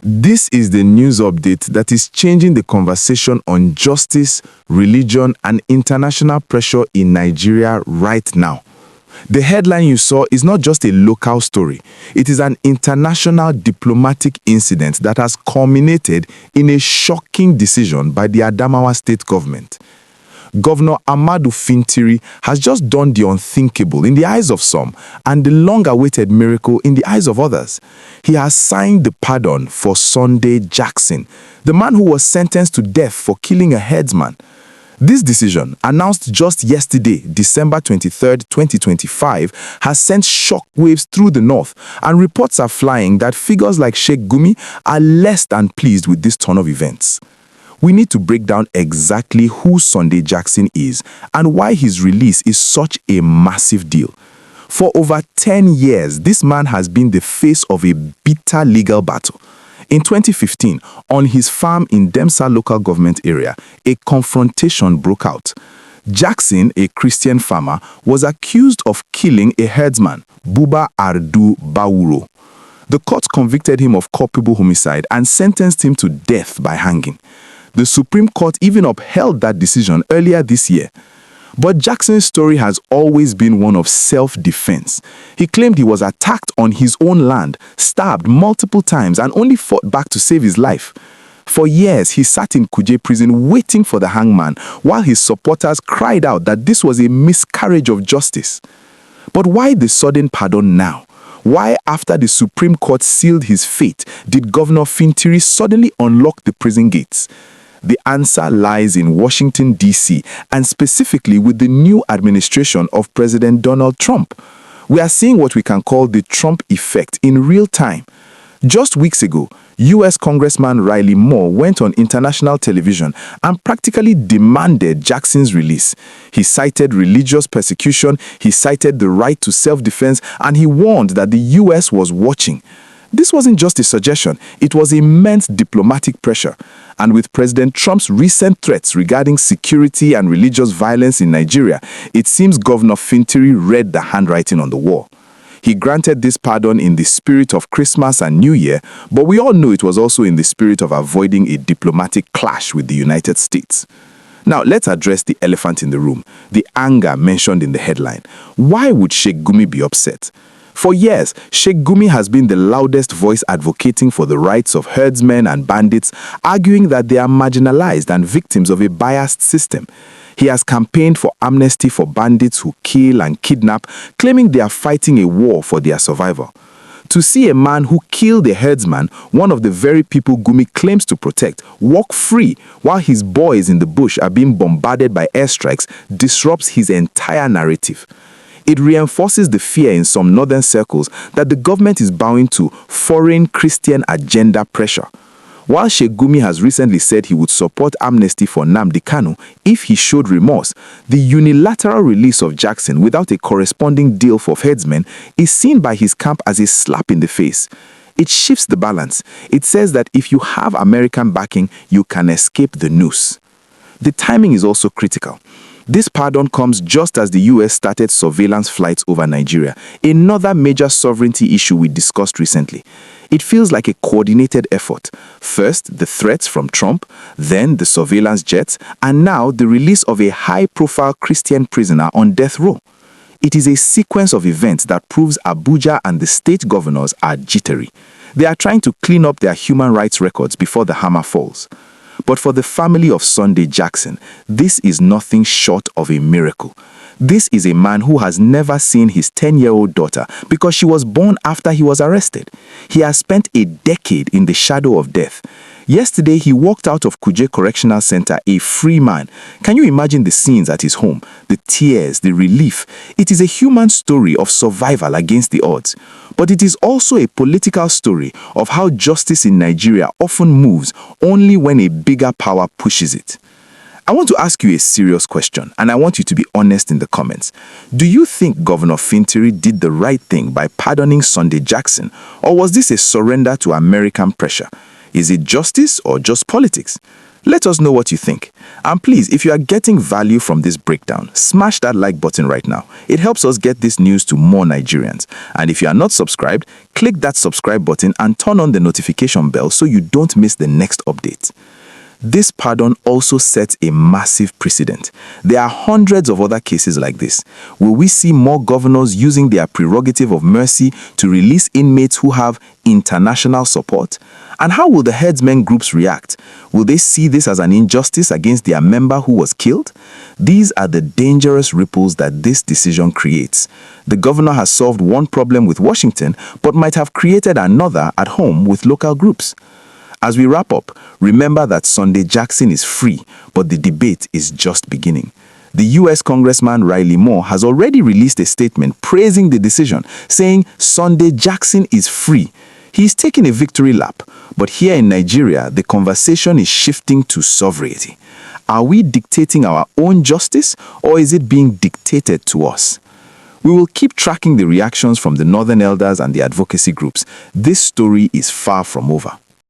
This is the news update that is changing the conversation on justice, religion, and international pressure in Nigeria right now. The headline you saw is not just a local story. It is an international diplomatic incident that has culminated in a shocking decision by the Adamawa state government. Governor Ahmadu Fintiri has just done the unthinkable in the eyes of some and the long-awaited miracle in the eyes of others. He has signed the pardon for Sunday Jackson, the man who was sentenced to death for killing a herdsman. This decision, announced just yesterday, December 23, 2025, has sent shockwaves through the north, and reports are flying that figures like Sheikh Gumi are less than pleased with this turn of events. We need to break down exactly who Sunday Jackson is and why his release is such a massive deal. For over 10 years, this man has been the face of a bitter legal battle. In 2015, on his farm in Demsa local government area, a confrontation broke out. Jackson, a Christian farmer, was accused of killing a herdsman, Buba Ardu Bawuro. The court convicted him of culpable homicide and sentenced him to death by hanging. The Supreme Court even upheld that decision earlier this year. But Jackson's story has always been one of self-defense. He claimed he was attacked on his own land, stabbed multiple times, and only fought back to save his life. For years, he sat in Kuje prison waiting for the hangman, while his supporters cried out that this was a miscarriage of justice. But why the sudden pardon now? Why, after the Supreme Court sealed his fate, did Governor Fintiri suddenly unlock the prison gates? The answer lies in Washington, D.C., and specifically with the new administration of President Donald Trump. We are seeing what we can call the Trump effect in real time. Just weeks ago, U.S. Congressman Riley Moore went on international television and practically demanded Jackson's release. He cited religious persecution, he cited the right to self-defense, and he warned that the U.S. was watching. This wasn't just a suggestion, it was immense diplomatic pressure. And with President Trump's recent threats regarding security and religious violence in Nigeria, it seems Governor Fintiri read the handwriting on the wall. He granted this pardon in the spirit of Christmas and New Year, but we all know it was also in the spirit of avoiding a diplomatic clash with the United States. Now, let's address the elephant in the room, the anger mentioned in the headline. Why would Sheikh Gumi be upset? For years, Sheikh Gumi has been the loudest voice advocating for the rights of herdsmen and bandits, arguing that they are marginalized and victims of a biased system. He has campaigned for amnesty for bandits who kill and kidnap, claiming they are fighting a war for their survival. To see a man who killed a herdsman, one of the very people Gumi claims to protect, walk free while his boys in the bush are being bombarded by airstrikes disrupts his entire narrative. It reinforces the fear in some northern circles that the government is bowing to foreign Christian agenda pressure. While Sheikh Gumi has recently said he would support amnesty for Nnamdi Kanu if he showed remorse, the unilateral release of Jackson without a corresponding deal for herdsmen is seen by his camp as a slap in the face. It shifts the balance. It says that if you have American backing, you can escape the noose. The timing is also critical. This pardon comes just as the US started surveillance flights over Nigeria, another major sovereignty issue we discussed recently. It feels like a coordinated effort. First, the threats from Trump, then the surveillance jets, and now the release of a high-profile Christian prisoner on death row. It is a sequence of events that proves Abuja and the state governors are jittery. They are trying to clean up their human rights records before the hammer falls. But for the family of Sunday Jackson, this is nothing short of a miracle. This is a man who has never seen his 10-year-old daughter because she was born after he was arrested. He has spent a decade in the shadow of death. Yesterday, he walked out of Kuje Correctional Center a free man. Can you imagine the scenes at his home? The tears, the relief. It is a human story of survival against the odds. But it is also a political story of how justice in Nigeria often moves only when a bigger power pushes it. I want to ask you a serious question, and I want you to be honest in the comments. Do you think Governor Fintiri did the right thing by pardoning Sunday Jackson, or was this a surrender to American pressure? Is it justice or just politics? Let us know what you think. And please, if you are getting value from this breakdown, smash that like button right now. It helps us get this news to more Nigerians. And if you are not subscribed, click that subscribe button and turn on the notification bell so you don't miss the next update. This pardon also sets a massive precedent. There are hundreds of other cases like this. Will we see more governors using their prerogative of mercy to release inmates who have international support? And how will the herdsmen groups react? Will they see this as an injustice against their member who was killed? These are the dangerous ripples that this decision creates. The governor has solved one problem with Washington, but might have created another at home with local groups. As we wrap up, remember that Sunday Jackson is free, but the debate is just beginning. The U.S. Congressman Riley Moore has already released a statement praising the decision, saying Sunday Jackson is free. He's taking a victory lap, but here in Nigeria, the conversation is shifting to sovereignty. Are we dictating our own justice, or is it being dictated to us? We will keep tracking the reactions from the Northern elders and the advocacy groups. This story is far from over.